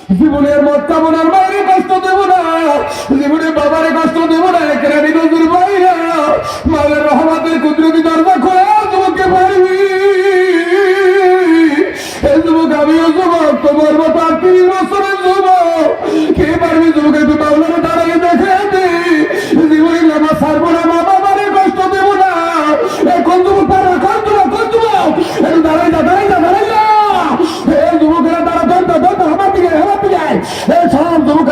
জীবনের মত কামনার মায়ের কষ্ট দেব না, জীবনের বাবারে কষ্ট দেব না। কেরানি নজর বাইরা মায়ের রহমতের কুদরতি দরজা খোলা তোমাকে পারবি। এই যুবক আমিও যুবক, তোমার মতো ৩০ বছরের যুবক। কে পারবি যুবকের বাবলারে দাঁড়াইয়ে দেখে দে। জীবনের নামা ছাড়বো না, মা বাবারে কষ্ট দেব না। এখন যুবক তারা কর যুবক, কর যুবক, একটু দাঁড়াই যা, দাঁড়াই যা, দাঁড়াই যা। এই যুবকেরা তারা ধরতে ধরতে আমার দিকে এই সব যুবক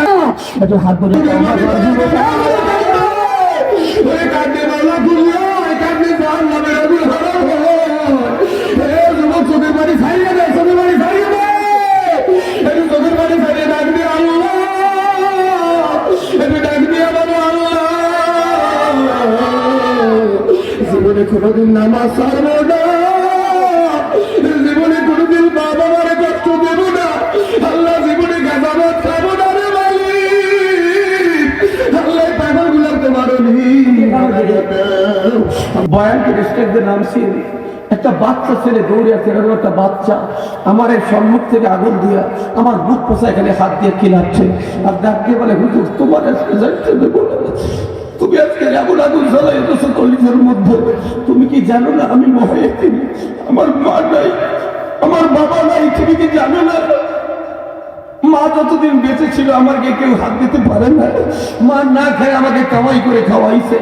একটু হাত ধরে চোখের বাড়ি ছাড়িয়ে দেয়, চোখের বাড়ি ছাড়িয়ে দেয়, একটু চোখের বাড়ি ছাড়িয়ে ডাক দিয়ে আল্লাহ, একটু ডাক দিয়ে বাবা আল্লাহ। জীবনে কোনোদিন নামাজ ছাড়বো না, জীবনে কোনোদিন বাবা মারে কষ্ট দেব না। আল্লাহ জীবনে গাজাবাদ খাবো না রে মালিক। আল্লাহ পাগল গুলাতে মারনি। বয়ান স্টেজে নামছি, একটা বাচ্চা ছেলে দৌড়ে আছে, একটা বাচ্চা আমার এই সম্মুখ থেকে আগুন দিয়া আমার বুক পোষা এখানে হাত দিয়ে কিনাচ্ছে আর ডাক দিয়ে বলে, হুজুর তোমার আজকে যাইতে দেবো না, তুমি আজকে আগুন আগুন জ্বালাই এসেছো কলিজের মধ্যে। তুমি কি জানো না আমি মহায়তী, আমার মা নাই, আমার বাবা নাই, তুমি কি জানো না? মা যতদিন বেঁচে ছিল আমাকে কেউ হাত দিতে পারে না। মা না খেয়ে আমাকে কামাই করে খাওয়াইছে,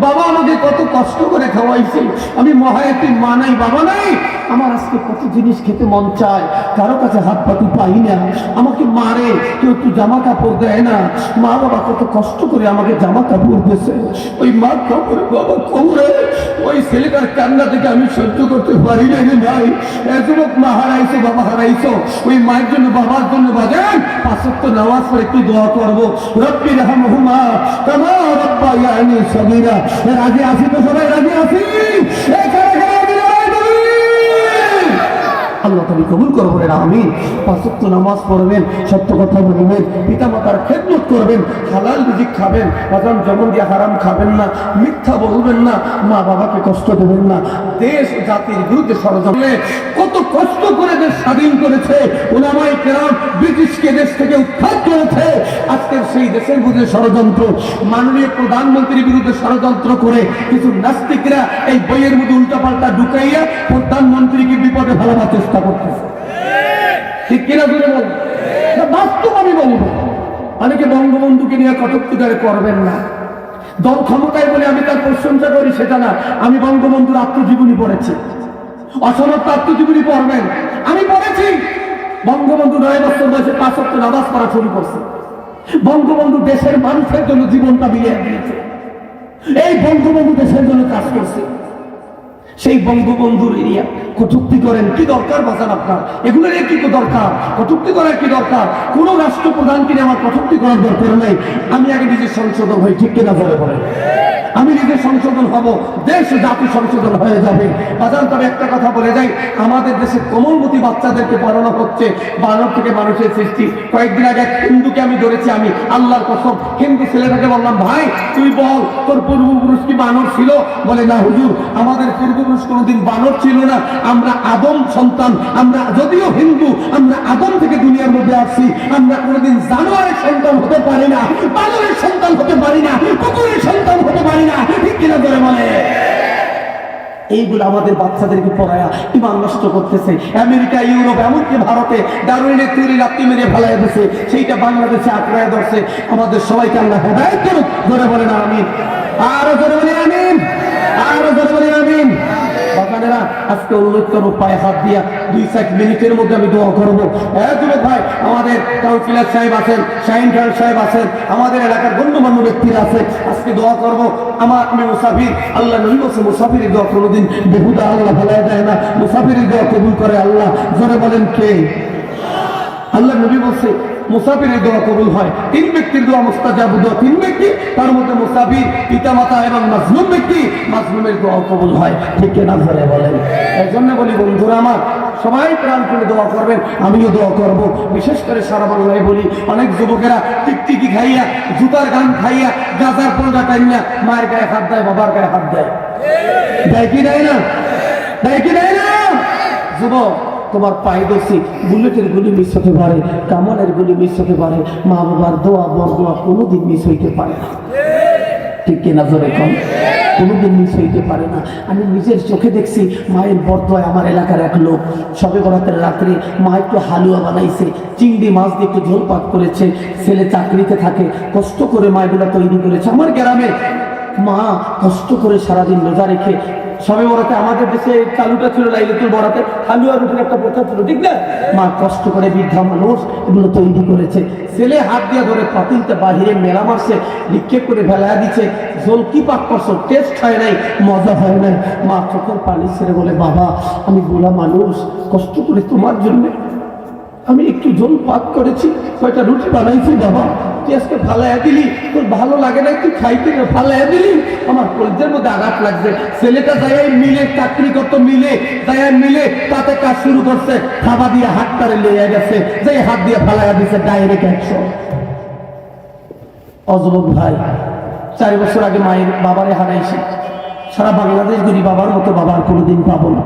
বাবা আমাকে কত কষ্ট করে খাওয়াইছে। আমি মহায়তী, মা নাই, বাবা নাই। আমার আজকে কত জিনিস খেতে মন চায়, কারো কাছে হাত পাতি পাই না। আমাকে মারে, কেউ একটু জামা কাপড় দেয় না। মা বাবা কত কষ্ট করে আমাকে জামা কাপড় দিয়েছে, ওই মা কাপড়ে বাবা কবরে ওই ছেলেটার কান্না থেকে আমি সহ্য করতে পারি না। ভাই যুবক, মা হারাইছো, বাবা হারাইছো, ওই মায়ের জন্য বাবার জন্য বাজার ৫ ওয়াক্ত নামাজ পড়ে একটু দোয়া করবো, রব্বি রহমহুমা কামা রাব্বায়ানি সগীরা। রাজি আছি তো সবাই? রাজি আছি? আল্লাহ তুমি কবুল করবো রে আমিন। ৫ ওয়াক্ত নামাজ পড়বেন, সত্য কথা বলবেন, পিতা মাতার খেদমত করবেন, হালাল রিজিক খাবেন, বাদাম জমন দিয়ে হারাম খাবেন না, মিথ্যা বলবেন না, মা বাবাকে কষ্ট দেবেন না। দেশ জাতির বিরুদ্ধে ষড়যন্ত্র, কত কষ্ট করে দেশ স্বাধীন করেছে উলামায়ে কেরাম, ব্রিটিশকে দেশ থেকে উৎখাত করেছে। আজকের সেই দেশের বিরুদ্ধে ষড়যন্ত্র, মাননীয় প্রধানমন্ত্রীর বিরুদ্ধে ষড়যন্ত্র করে কিছু নাস্তিকরা এই বইয়ের মধ্যে উল্টাপাল্টা ঢুকাইয়া প্রধানমন্ত্রীকে বিপদে ফেলাবার চেষ্টা করতেছে। ঠিক কিনা জুড়ে বল, বাস্তব আমি বলবো। অনেকে বঙ্গবন্ধুকে নিয়ে কটূক্তি করবেন না, দল ক্ষমতায় বলে আমি তার প্রশংসা করি সেটা না। আমি বঙ্গবন্ধুর আত্মজীবনী পড়েছি, অসমর্থ আত্মজীবনী পড়বেন, আমি পড়েছি। বঙ্গবন্ধু ৯ বছর বয়সে ৫ ওয়াক্ত নামাজ পড়া শুরু করছে। বঙ্গবন্ধু দেশের মানুষের জন্য জীবনটা বিলিয়ে দিয়েছে। এই বঙ্গবন্ধু দেশের জন্য কাজ করছে। সেই বঙ্গবন্ধুর এরিয়া কটূক্তি করেন, কি দরকার বাঁচান আপনার? এগুলোর কি দরকার? কটূক্তি করার কি দরকার? কোন রাষ্ট্রপ্রধানকে আমার কটূক্তি করার দরকার নেই। আমি আগে নিজের সংশোধন হই, ঠিক কিনা বলে বলে আমি নিজের সংশোধন হব, দেশ জাতি সংশোধন হয়ে যাবে। বাজার তবে একটা কথা বলে যাই, আমাদের দেশে কোমলমতি বাচ্চাদেরকে পড়ানো হচ্ছে, বানর থেকে মানুষের সৃষ্টি। কয়েকদিন আগে হিন্দুকে আমি ধরেছি, আমি আল্লাহর কসম, হিন্দু ছেলেটাকে বললাম, ভাই তুই বল তোর পূর্বপুরুষ কি বানর ছিল? বলে না হুজুর, আমাদের পূর্বপুরুষ কোনোদিন বানর ছিল না, আমরা আদম সন্তান। আমরা যদিও হিন্দু, আমরা আদম থেকে দুনিয়ার মধ্যে আসছি। আমরা কোনোদিন জানোয়ারের সন্তান হতে পারি না, বানরের সন্তান হতে পারি না, কুকুরের সন্তান হতে পারি না। ঠিক কিনা করে বলে? এইগুলো আমাদের বাচ্চাদেরকে পড়ায়া ইমান নষ্ট করতেছে। আমেরিকা, ইউরোপ, এমনকি ভারতে দারুইনের তৈরি রাত্রি মেরে ফেলায় দিচ্ছে, সেইটা বাংলাদেশে আঁকড়ায় ধরছে। আমাদের সবাইকে আল্লাহ হেদায়েত করুক। জোরে বলেন আমিন, আরো জোরে বলেন আমিন, আরো জোরে বলেন আমিন। বাগানেরা আজকে অনুরোধ করবো, পায়ে হাত দিয়া ২-৪ মিনিটের মধ্যে আমি দোয়া করবো। যুবক ভাই, আমাদের কাউন্সিলর সাহেব আছেন, শাহিন খান সাহেব আছেন, আমাদের এলাকার গণ্যমান্য ব্যক্তিরা আছে, আজকে দোয়া করবো। আমি মুসাফির, আল্লাহ নবী বলছে মুসাফিরের দোয়া কোনোদিন বেহুদা আল্লাহ ফেলায় দেয় না, মুসাফিরের দোয়া কবুল করে আল্লাহ। জোরে বলেন কে? আল্লাহ নবী বলছে মুসাফিরের দোয়া কবুল হয়। 3 ব্যক্তির দোয়া মুস্তাজাব দোয়া, 3 ব্যক্তি, তার মধ্যে মুসাফির, পিতামাতা এবং মাজলুম ব্যক্তি, মাজলুমের দোয়া কবুল হয়। ঠিক না ধরে বলেন? এই জন্য বলি বন্ধুরা আমার, সবাই প্রাণ করে দোয়া করবেন, আমিও দোয়া করব। বিশেষ করে সারা বাংলায় বলি, অনেক যুবকেরা টিকটিকি খাইয়া, জুতার গান খাইয়া, গাজার পোলটা টাইনা মায়ের গায়ে হাত দেয়, বাবার গায়ে হাত দেয়। দেয় কি দেয় না? দেয় কি দেয় না? যুবক তোমার পায়ে দোষী বুলেটের গুলি মিস হতে পারে, কামানের গুলি মিস হতে পারে, মা বাবার দোয়া বরদোয়া কোনোদিন মিস হইতে পারে না। ঠিক কিনা জোরে কম? কোনোদিন মিস হইতে পারে না। আমি নিজের চোখে দেখছি মায়ের বরদোয়ায় আমার এলাকার এক লোক সবে বরাতের রাত্রে মা একটু হালুয়া বানাইছে, চিংড়ি মাছ দিয়ে একটু ঝোল পাক করেছে, ছেলে চাকরিতে থাকে, কষ্ট করে মা এগুলো তৈরি করেছে। আমার গ্রামে মা কষ্ট করে সারাদিন রোজা রেখে সবে বরাতে, আমাদের দেশে চালুটা ছিল লাইলাতুল বরাতে, হালুয়া রুটির একটা প্রথা ছিল, ঠিক না? মা কষ্ট করে বৃদ্ধা মানুষ এগুলো তৈরি করেছে। ছেলে হাত দিয়ে ধরে পাতিলটা বাহিরে মেলা মারছে, নিক্ষেপ করে ফেলা দিচ্ছে, ঝোল কি পাক করছো, টেস্ট হয় নাই, মজা হয় নাই। মা চোখের পানি ছেড়ে বলে, বাবা আমি বুড়া মানুষ, কষ্ট করে তোমার জন্য আমি একটু ঝোল পাক করেছি, কয়টা রুটি বানাইছি, বাবা তুই আজকে ফালাইয়া দিলি, তোর ভালো লাগে না তুই খাইতে না, ফালাইয়া দিলি। আমার কলজের মধ্যে আঘাত লাগছে। ছেলেটা যাই মিলে, চাকরি করতো মিলে, যাই মিলে তাতে কাজ শুরু করছে, খাবার দিয়ে হাত টারে লেগে গেছে, যে হাত দিয়ে ফালাইয়া দিছে ডাইরেক্ট 100। অযুবক ভাই, 4 বছর আগে মায়ের বাবারে হারাইছি। সারা বাংলাদেশ ঘুরি, বাবার মতো বাবা আর কোনোদিন পাবো না।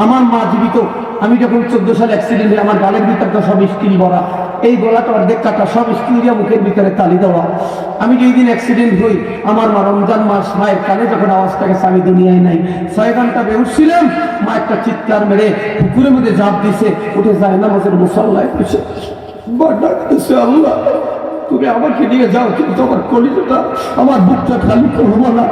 আমার মা জীবিত। আমি যখন 14 সালে অ্যাক্সিডেন্ট হয়ে আমার গালের ভিতরটা সব স্টিল ভরা, এই গলাটা অর্ধেক কাটা, সব স্টিল দিয়ে মুখের ভিতরে তালি দেওয়া। আমি যেই দিন অ্যাক্সিডেন্ট হই, আমার মা রমজান মাস মায়ের কানে যখন আওয়াজটা গেছে, আমি দুনিয়ায় নাই। 6 ঘন্টা বেহুশ ছিলাম। মা একটা চিৎকার মেরে পুকুরের মধ্যে ঝাঁপ দিছে, উঠে যায় নামাজের মুসল্লায় বসে আল্লাহ তুমি আমাকে নিয়ে যাও, কিন্তু আমার কলিজাটা, আমার বুকটা খালি করবো না।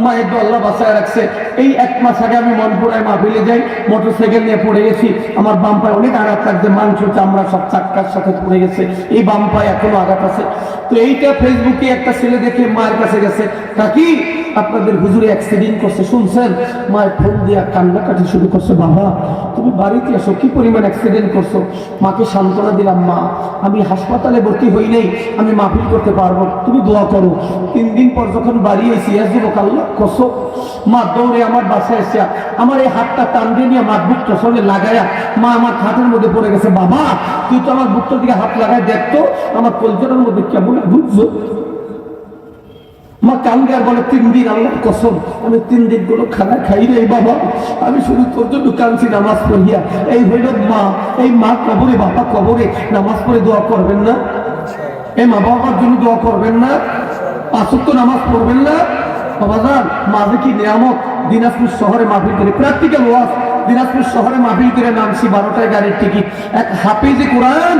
মায়ের তো আল্লাহ বাঁচায় রাখছে। এই 1 মাস আগে আমি মনপুরায় মাহফিলে যাই, মোটরসাইকেল নিয়ে পড়ে গেছি। আমার বাম পায়ে অনেক আঘাত লাগছে, মাংস চামড়া সব চাক্কার সাথে পড়ে গেছে, এই বাম পায়ে এখনো আঘাত আছে। তো এইটা ফেসবুকে একটা ছেলে দেখে মায়ের কাছে গেছে, কাকি আপনাদের হুজুরে অ্যাক্সিডেন্ট করছে শুনছেন? মায়ের ফোন দিয়া কান্নাকাটি শুরু করছে, বাবা তুমি বাড়িতে এসো, কি পরিমাণ অ্যাক্সিডেন্ট করছো। মাকে সান্ত্বনা দিলাম, মা আমি হাসপাতালে ভর্তি হই নাই, আমি মাহফিল করতে পারবো, তুমি দোয়া করো। 3 দিন পর যখন বাড়ি এসে আসবো আল্লাহ কসম, মা দৌড়ে আমার বাসায় এসে আমার এই হাতটা টান দিয়ে নিয়ে মার বুকটার সঙ্গে লাগাইয়া মা আমার হাতের মধ্যে পড়ে গেছে, বাবা তুই তো আমার বুকটার দিকে হাত লাগাই দেখতো, আমার কলজের মধ্যে কেমন বুঝছো। মা কান্দে আর বলে, 3 দিন আল্লাহর কসম আমি 3 দিন কোনো খানা খাই রে বাবা, আমি শুধু তোর জন্য কাঁদছি নামাজ পড়িয়া। এই হইল মা, এই মা কবরে, বাবা কবরে নামাজ পড়ে দোয়া করবেন না? এই মা বাবার জন্য দোয়া করবেন না? 5 ওয়াক্ত নামাজ পড়বেন না? বাবাজান মাঝে কি নিয়ামত। দিনাজপুর শহরে মাহফিল করে, প্র্যাকটিক্যাল ওয়াজ, দিনাজপুর শহরে মাহফিল করে নামছি, 12টায় গাড়ির টিকিট। এক হাফিজে কোরআন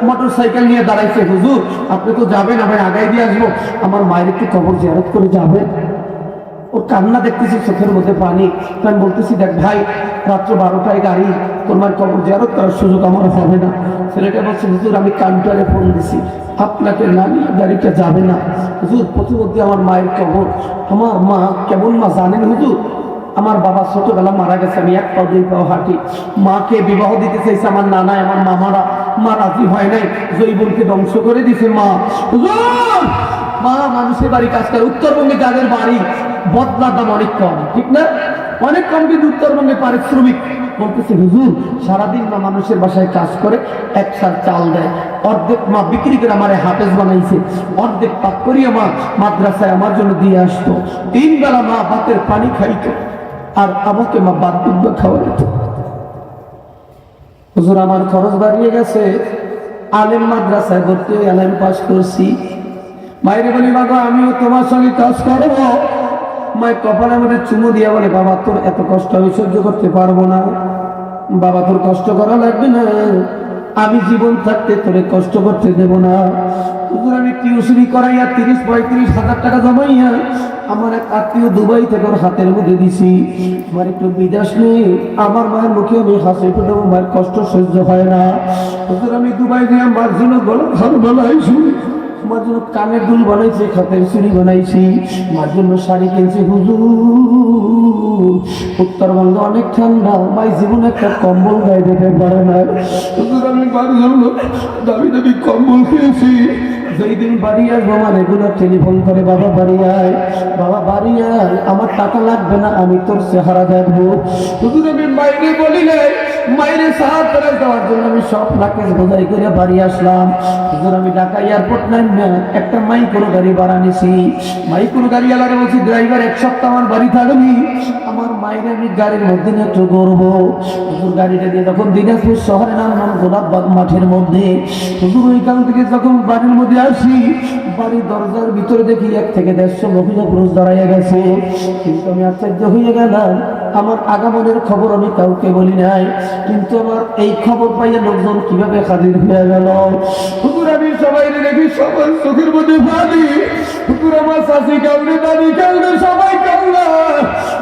মোটর সাইকেল নিয়ে দাঁড়াইছে, হুজুর আপনি তো যাবেন, আমি আগাই দিয়ে আসবো, আমার মায়ের একটু কবর জিয়ারত করে যাবেন। ওর কান্না দেখতেছি, চোখের মধ্যে পানি। আমি বলতেছি, দেখ ভাই রাত্র 12টায় গাড়ি, তোর মায়ের কবর জিয়ারত করার সুযোগ আমার হবে না। ছেলেটা বলছে, হুজুর আমি কাউন্টারে ফোন দিছি, আপনাকে না নিয়ে গাড়িটা যাবে না। হুজুর প্রতিমধ্যে আমার মায়ের কবর, আমার মা কেমন মা জানেন হুজুর? আমার বাবা ছোটবেলা মারা গেছে, আমি 1 পা 2 পা হাঁটি। মাকে বিবাহ দিতে চাইছে আমার নানা, আমার মামারা, মা রাজি হয় নাই, জৈবনকে ধ্বংস করে দিছে মা। হুজুর মা মানুষের বাড়ি কাজ করে, উত্তরবঙ্গে যাদের বাড়ি বদলার দাম অনেক কম, ঠিক না? অনেক কম, কিন্তু উত্তরবঙ্গে পারিশ্রমিক। বলতেছে, হুজুর সারাদিন মা মানুষের বাসায় কাজ করে, 1 সাল চাল দেয়, অর্ধেক মা বিক্রি করে আমার হাফেজ বানাইছে, অর্ধেক পাক করিয়ে মা মাদ্রাসায় আমার জন্য দিয়ে আসতো। 3 বেলা মা ভাতের পানি খাইতো, আর আমাকে মা বাদ দুধ খাওয়া দিত। হুজুর আমার খরচ বাড়িয়ে গেছে, আলেম মাদ্রাসায় ভর্তি হয়ে আলেম পাস করছি। মায়ের বলি, বাবা আমিও তোমার সঙ্গে কাজ করবো। মায়ের কপালের মধ্যে চুমু দিয়া বলে, বাবা তোর এত কষ্ট আমি সহ্য করতে পারবো না, বাবা তোর কষ্ট করা লাগবে না, আমি জীবন থাকতে তোরে কষ্ট করতে দেব না। হুজুর আমি টিউশনি করাইয়া 30-35 হাজার টাকা জমাইয়া আমার এক আত্মীয় দুবাই থেকে ওর হাতের মধ্যে দিছি। আমার একটু বিদেশ নেই, আমার মায়ের মুখে আমি হাসি ফুটাবো, মায়ের কষ্ট সহ্য হয় না। হুজুর আমি দুবাই গিয়ে আমার জন্য গলা ঘর বানাইছি, মার জন্য কানের দুল বানাইছি, খাতের চুড়ি বানাইছি, মার জন্য শাড়ি কিনছি। হুজুর উত্তরবঙ্গে অনেক ঠান্ডা, মাই জীবনে একটা কম্বল গায়ে দিতে পারে না। হুজুর আমি মার জন্য দামি দামি কম্বল কিনেছি। যেই দিন বাড়ি আসবো আমার রেগুলার টেলিফোন করে, বাবা বাড়ি আয়, বাবা বাড়ি আয়, আমার টাকা লাগবে না, আমি তোর চেহারা দেখবো। হুজুর আমি মাইনে বলি নাই, মাইরে সাহায্য করে দেওয়ার জন্য আমি সব লাকেজ বোঝাই করে বাড়ি আসলাম। হুজুর আমি ঢাকা এয়ারপোর্ট নাই একটা মাইক্রো গাড়ি ভাড়া নিছি। মাইক্রো গাড়ি আলাদা বলছি ড্রাইভার এক সপ্তাহ আমার বাড়ি থাকবি, আমার মাইরে আমি গাড়ির মধ্যে নিয়ে একটু ঘুরবো। হুজুর গাড়িটা দিয়ে যখন দিনাজপুর শহরে নামলাম গোলাপবাগ মাঠের মধ্যে, হুজুর ওইখান থেকে যখন বাড়ির মধ্যে আসি, বাড়ির দরজার ভিতরে দেখি 1 থেকে 150 মহিলা পুরুষ দাঁড়াইয়া গেছে। কিন্তু আমি আশ্চর্য হয়ে গেলাম, আমার আগামনের খবর আমি কাউকে বলি নাই, কিন্তু আমার এই খবর পাইয়া লোকজন কিভাবে হাজির হয়ে গেল। হুজুর আমি সবাই দেখি সবার চোখের মধ্যে পানি। হুজুর আমার শাশি কাউরে দাদি কাউরে সবাই কাউরা,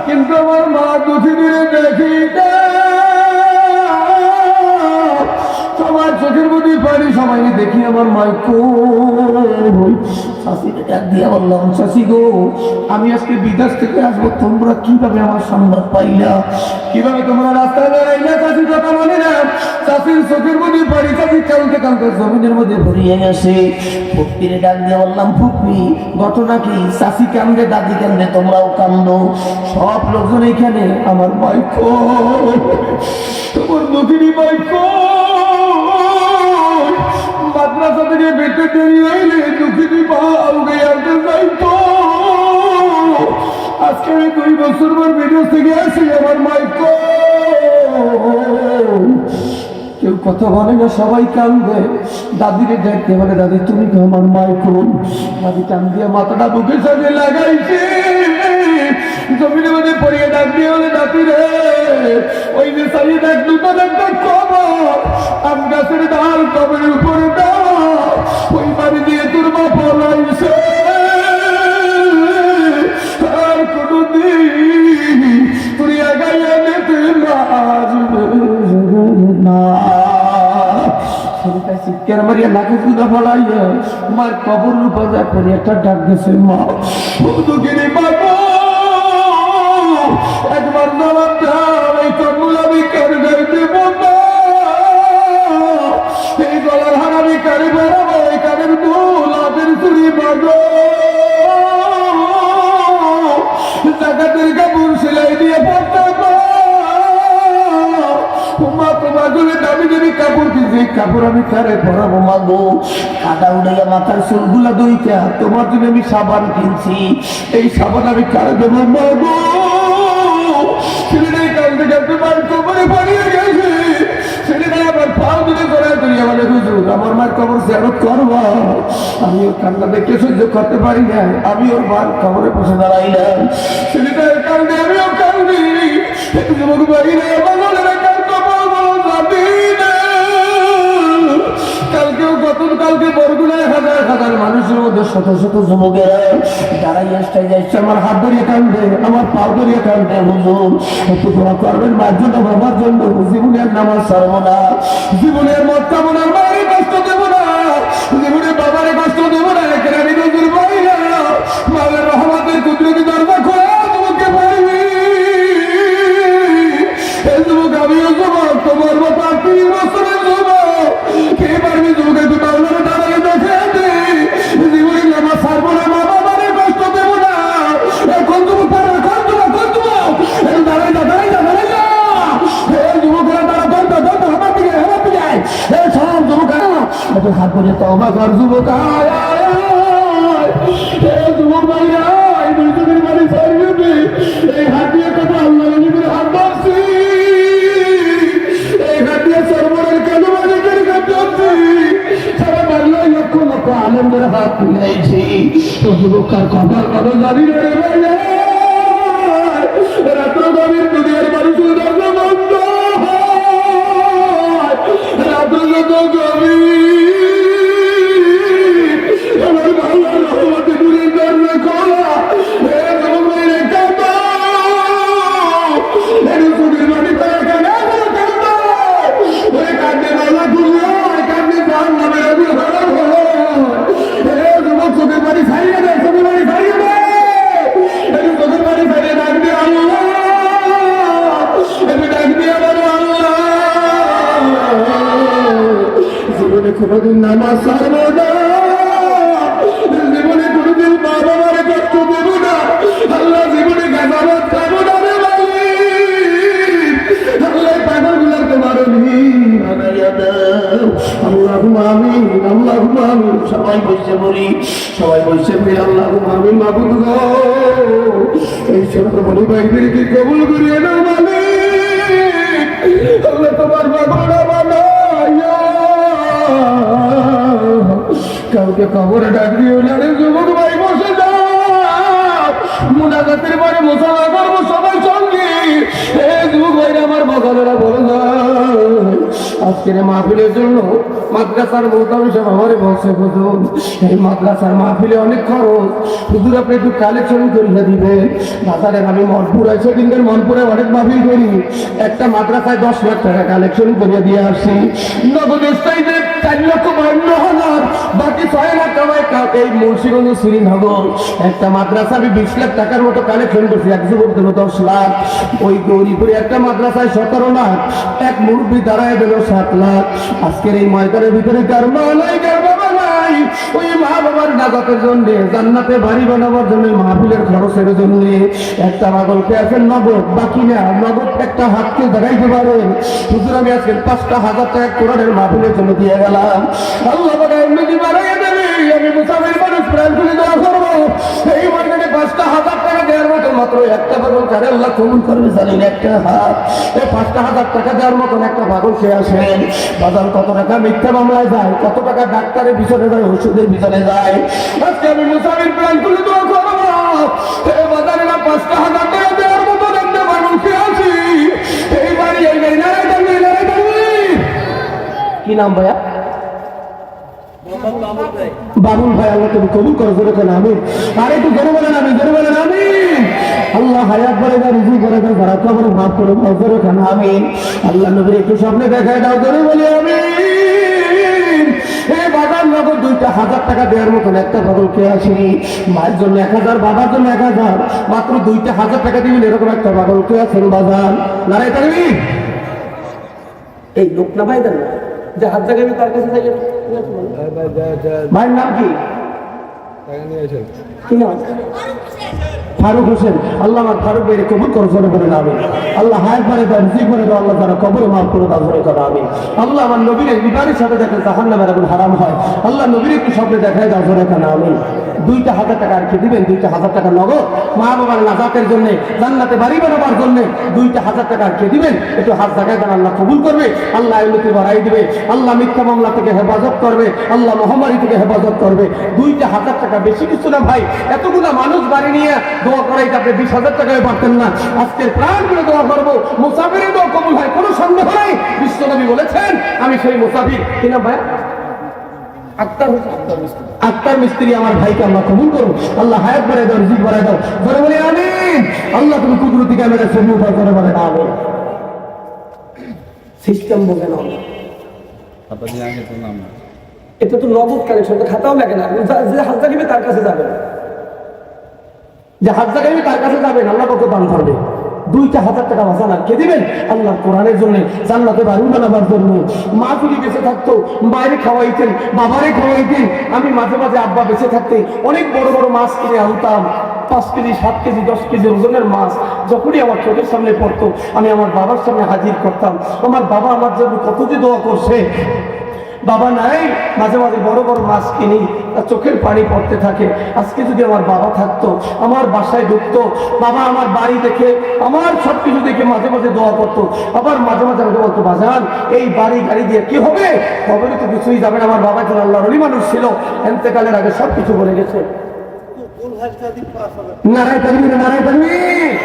কিন্তু আমার মা দুঃখী দিনে দেখি না। সবার চোখের মধ্যে পানি, সবাই দেখি আমার মাইকো। শাশিকে ডাক দিয়া বললাম, শাশি গো আমি আজকে বিদেশ থেকে আসবো, তোমরা কিভাবে আমার সংবাদ পাইলা, কিভাবে তোমরা রাস্তায় দাঁড়াইলা? শাশি কথা বলে না, শাশির চোখের মধ্যে পানি, শাশি কালকে কালকে জমিনের মধ্যে ভরিয়ে গেছে। ফুকরিরে ডাক দিয়া বললাম, ফুকরি ঘটনা কি? শাশি কান্দে, দাদি কান্দে, তোমরাও কান্দো। সব লোকজন এখানে, আমার মাইকো, তোমার নদীর মাইকো মাদ্রাসা থেকে বেঁচে দেরি হইলে দুঃখিনী মা আমাকে আনতে যাইতো। আজকে আমি 2 বছর পর বিদেশ থেকে আসি, আমার মাইকো। কেউ কথা বলে না, সবাই কান্দে। দাদিরে দেখতে বলে, দাদি তুমি তো আমার মাইকো। দাদি কান দিয়ে মাথাটা বুকের সাথে লাগাইছে, জমিনের মধ্যে পড়িয়ে ডাক দিয়ে বলে, দাদি রে ওই যে সাইয়ে দেখ নতুন একটা খবর, আম গাছের ডাল কবরের উপরে দাও, ওই বাড়ি দিয়ে তোর মা পলাইছে, আর কোনদিন তুই আগাইয়া নিতে আসবে না। চিৎকার মারিয়া নাকে সুদা ফলাইয়া মার কবর রূপা করে একটা ডাক গেছে, মা দুঃখিনী বাবু একবার জবাব দাও, এই কবুল আমি কার গাইতে বলবো, এই গলার হারামি কারে বেড়াবো, এই কানের দুল হাতের চুরি বাঁধো, জাকাতের কাপড় সেলাই দিয়ে পড়তে মা, তোমার জন্য দামি দামি কাপড় কিনছি, কাপড় আমি কারে পরাবো মাগো, কাদা উড়াইয়া মাথার চুলগুলা দইটা তোমার জন্য আমি সাবান কিনছি, এই সাবান আমি কারে দেবো মাগো। ছেলেটাই কালকে কালকে মার কবরে পালিয়ে গেছে, ছেলেটাই আমার পাও দিলে করে তুই আমাদের হুজুর আমার মার কবর জিয়ারত করবা। আমি ওর কান্না দেখে সহ্য করতে পারি না, আমি ওর মার কবরে বসে দাঁড়াইলাম। ছেলেটাই কান্দে, আমিও কান্দি, যুবক বাইরে আমার কালকেও গতকালকে বরগুনায় হাজার হাজার মানুষের মধ্যে শত শত যুবকেরা দাঁড়াই আসতে যাচ্ছে, আমার হাত ধরিয়ে কান্দে, আমার পা ধরিয়ে কান্দে, হুজুর একটু দোয়া করবেন মার জন্য, বাবার জন্য, জীবনের নামাজ ছাড়বো না, জীবনের মত খাবো না, মায়ের কষ্ট দেবো না, জীবনের বাবারে কষ্ট দেবো না, কেরানি নজর পাই না, মায়ের রহমতের কুদরতি দরজা খোলা তোমাকে পাইবি। এই যুবক আমিও যুবক, তোমার মতো 30 বছরের যুবক, কে পারবি যুবকে তুই বাংলার দাঁড়ালে দেখে দে, জীবনে নামাজ ছাড়বো না, মা বাবারে কষ্ট দেবো না, এখন যুবক তারা এখন যুবক দাঁড়াই যা দাঁড়াই যা দাঁড়াই যা, এই যুবকেরা তারা ধরতো ধরতো আমার দিকে এই সব যুবক একটু হাত করে তওবা কর যুবক, এই যুবক ভাই এই দুইজনের বাড়ি ছাড়িয়ে এই হাত দিয়ে কথা আল্লাহ নবীর হাত ধরছি, এই হাত দিয়ে সর্বরের কেন মালিকের কাছে ধরছি, সারা বাংলায় লক্ষ লক্ষ আনন্দের হাত মিলাইছি, তো যুবকার কপাল কত জানি রে ভাই, রাত্র গভীর দুনিয়ার মানুষের দরজা বন্ধ, রাত্র যত গভীর আমার বাংলার রহমতে দূরের দরজা খোলা, কোনদিন নামাজ ছাড়বো না, জীবনে কোনদিন মা বাবার কষ্ট দেবো না, আল্লাহ জীবনে গাজাবাদ খাবো না রে ভাই, আল্লাহ পাগল গুলার তোমার আল্লাহুম্মা আমিন, আল্লাহুম্মা আমিন। সবাই বসে বলি, সবাই বসে বলি আল্লাহুম্মা আমিন। মাবুদ গো, এই ছোট বলি ভাইদেরকে কবুল করিয়ে নাও মালিক। আল্লাহ তোমার বাবারা বানাইয়া কাউকে কবরে ডাক দিও না রে যুবক ভাই, বসে যাও। মুনাজাতের পরে মুসাফা করবো সবাই সঙ্গে। যুবক ভাইরা আমার বগালেরা বলে যায়, আজকের মাহফিলের জন্য মাদ্রাসার মোহতামিম সাহেব আমারে বলছে, হুজুর এই মাদ্রাসার মাহফিলে অনেক খরচ, হুজুর আপনি একটু কালেকশন করিয়ে দিবেন। বাজারের আমি মনপুরায় সেদিনকার মনপুরে অনেক মাহফিল করি, একটা মাদ্রাসায় 10 লাখ টাকা কালেকশন করিয়ে দিয়ে আসছি। নগদের চাইতে 4,52,000, বাকি 6 লাখ টাকায় এই মুন্সিগঞ্জ শ্রীনগর একটা মাদ্রাসা আমি 20 লাখ টাকার মতো কালেকশন করছি। এক যুবক দিল 10 লাখ, ওই গৌরীপুরে একটা মাদ্রাসায় 17 লাখ, এক মুরব্বী দাঁড়ায় দিল 7 লাখ। আজকের এই ময়দানের ভিতরে কার মা নাই, কার বাবা নাই, ওই মা বাবার নাজাতের জন্য, জান্নাতে বাড়ি বানাবার জন্য, মাহফিলের খরচের জন্য একটা পাগলকে আছেন নগদ, বাকি না নগদ একটা হাতকে দেখাইতে পারেন। হুজুর আমি আজকে 5,000 টাকা কোরআনের মাহফিলের জন্য দিয়ে গেলাম। আল্লাহ বাবা এমনি বাড়াইয়া দেবে। আমি মুসাফির মানুষ, প্রাণ খুলে দোয়া করবো এই ময়দানে 5,000 টাকা দেওয়ার মতো মাত্র একটা পাগল কারে আল্লাহ কবুল করবে জানেন? একটা হাত। এই 5,000 টাকা দেওয়ার মতন একটা পাগল সে আসেন। বাজার কত টাকা মিথ্যা মামলায় যায়, কত টাকা ডাক্তারের পিছনে যায়, ওষুধের পিছনে যায়। আজকে আমি মুসাফির প্রাণ খুলে দোয়া করবো এই বাজারে 5,000 টাকা দেওয়ার মতন একটা পাগল সে আসি। এই বাড়ি এই গাড়ি নারায় টানবি, নারায় টানবি। কি নাম ভাইয়া? বাবুল ভাই। আল্লাহ তুমি কবুল করো, জোরে কেন আমি আর একটু জোরে বলেন আমি, জোরে বলেন আমি। আল্লাহ হায়াত করে দাও, রিজিক করে দাও, যারা কবর মাফ করে দাও, জোরে কেন আমি। আল্লাহ নবীর একটু স্বপ্নে দেখায় দাও, জোরে বলি আমি। এই বাজার নগদ 2,000 টাকা দেওয়ার মতন একটা পাগল কে আসেনি। মায়ের জন্য 1,000, বাবার জন্য 1,000, মাত্র 2,000 টাকা দিবেন এরকম একটা পাগল কে আছেন বাজার? নারায় তাকবীর। এই লোক না ভাই দেন না যে হাত জায়গায় তার কাছে যাই। ভাইয়ের নাম কি? কি নাম? ফারুক হোসেন। আল্লাহ আমার ফারুক ভাইয়ের কবুল করো, জোরে বলে যাবে। আল্লাহ হায়াত বাড়ে দাও, রিজিক বাড়ে দাও, আল্লাহ তারা কবরে মাফ করে দাও, জোরে করে আমি। আল্লাহ আমার নবীর বিবাহের সাথে দেখেন জাহান্নামের আগুন হারাম হয়। আল্লাহ নবীর একটু স্বপ্নে দেখায় দাও, জোরে করে আমি। 2,000 টাকা আর কি দিবেন? 2,000 টাকা নগদ মা বাবার নাজাতের জন্য, জান্নাতে বাড়ি বানাবার জন্য 2,000 টাকা আর কি দিবেন? একটু হাত জায়গায় দেন, আল্লাহ কবুল করবে, আল্লাহ উন্নতি বাড়াই দিবে, আল্লাহ মিথ্যা মামলা থেকে হেফাজত করবে, আল্লাহ মহামারী থেকে হেফাজত করবে। 2,000 টাকা বেশি কিছু না ভাই। এতগুলা মানুষ বাড়ি নিয়ে দোয়া করাইতে আপনি 20,000 টাকায় পারতেন না। আজকের প্রাণ করে দোয়া করবো, মুসাফিরের দোয়া কবুল হয়, কোনো সন্দেহ নাই। বিশ্বনবী বলেছেন আমি সেই মুসাফির। কি নাম ভাই? আক্তার মিস্ত্রি। আমার ভাইকে আল্লাহ কবুল করুন, আল্লাহ হায়াত বাড়াই দাও, রিজিক বাড়াই দাও, জোরে বলে আমিন। আল্লাহ তুমি কুদরতি ক্যামেরা ছবি উঠাও, জোরে বলে আমিন। সিস্টেম বলে না, এটা তো নগদ কালেকশন, খাতাও লাগে না। যে হাত জাগাবে তার কাছে যাবেন, যে হাত জাগাবে তার কাছে যাবেন, আল্লাহ কত দান করবে। 2,000 টাকা বাঁচান আর কে দিবেন? আল্লাহ কোরআনের জন্য, জান্নাতে বাড়ি বানাবার জন্য। মা যদি বেঁচে থাকতো বাইরে খাওয়াইতেন, বাবারে খাওয়াইতেন। আমি মাঝে মাঝে আব্বা বেঁচে থাকতে অনেক বড় বড় মাছ কিনে আনতাম, 5 কেজি 7 কেজি 10 কেজি ওজনের মাছ। যখনই আমার চোখের সামনে পড়তো আমি আমার বাবার সামনে হাজির করতাম। আমার বাবা আমার জন্য কত যে দোয়া করছে। বাবা নাই, মাঝে মাঝে বড় বড় মাছ কিনি, তার চোখের পানি পড়তে থাকে। আজকে যদি আমার বাবা থাকতো, আমার বাসায় ঢুকতো, বাবা আমার বাড়ি দেখে, আমার সবকিছু দেখে মাঝে মাঝে দোয়া করতো। আবার মাঝে মাঝে আমাকে বলতো, বাজান এই বাড়ি গাড়ি দিয়ে কি হবে? কবরে তো কিছুই যাবে না। আমার বাবা যেন আল্লাহর ওলি মানুষ ছিল, এন্তেকালের আগে সবকিছু বলে গেছে। নারায় তাকবীর, নারায় তাকবীর।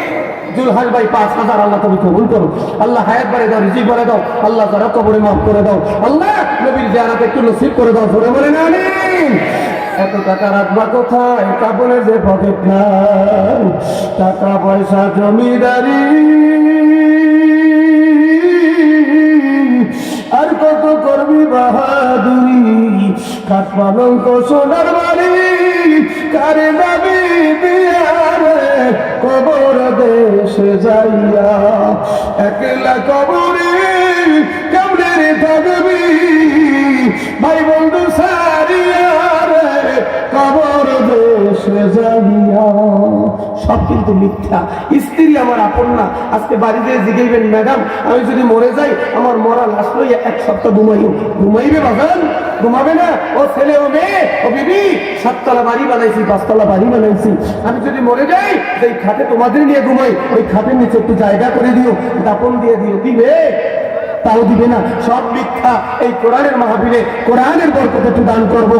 জুলহাস ভাই 5,000 আল্লাহ তুমি কবুল করো, আল্লাহ হায়াত বাড়ে দাও, রিজিক বাড়ে দাও, আল্লাহ তারা কবরে মাফ করে দাও, আল্লাহ নবীর জিয়ারত একটু নসিব করে দাও, জোরে বলেন আমিন। এত টাকা রাখবা কোথায়? কাবলে যে পকেট নাই, টাকা পয়সা জমিদারি আর কত করবি বাহাদুরি, কাঠ পালঙ্ক সোনার বাড়ি কারে যাবি দিয়ারে কবর দেশে যাইয়া, একলা কবরে কেমনে থাকবি ভাই বন্ধু সারিয়া রে কবর দেশে যাইয়া। সব কিন্তু কিন্তু মিথ্যা। স্ত্রী আমার আপন না। আজকে বাড়িতে জিগাইবেন, ম্যাডাম আমি যদি মরে যাই আমার মরা লাশ লইয়া এক সপ্তাহ ঘুমাইও। ঘুমাইবে বাজান? ঘুমাবে না। ও ছেলে ও মেয়ে ও বিবি, 7 তলা বাড়ি বানাইছি, 5 তলা বাড়ি বানাইছি, আমি যদি মরে যাই সেই খাটে তোমাদের নিয়ে ঘুমাই, ওই খাটের নিচে একটু জায়গা করে দিও, দাপন দিয়ে দিও। দিবে? তাও দিবে না। সব মিথ্যা। এই কোরআনের মাহফিলে কোরআনের বরকতে একটু দান করবো।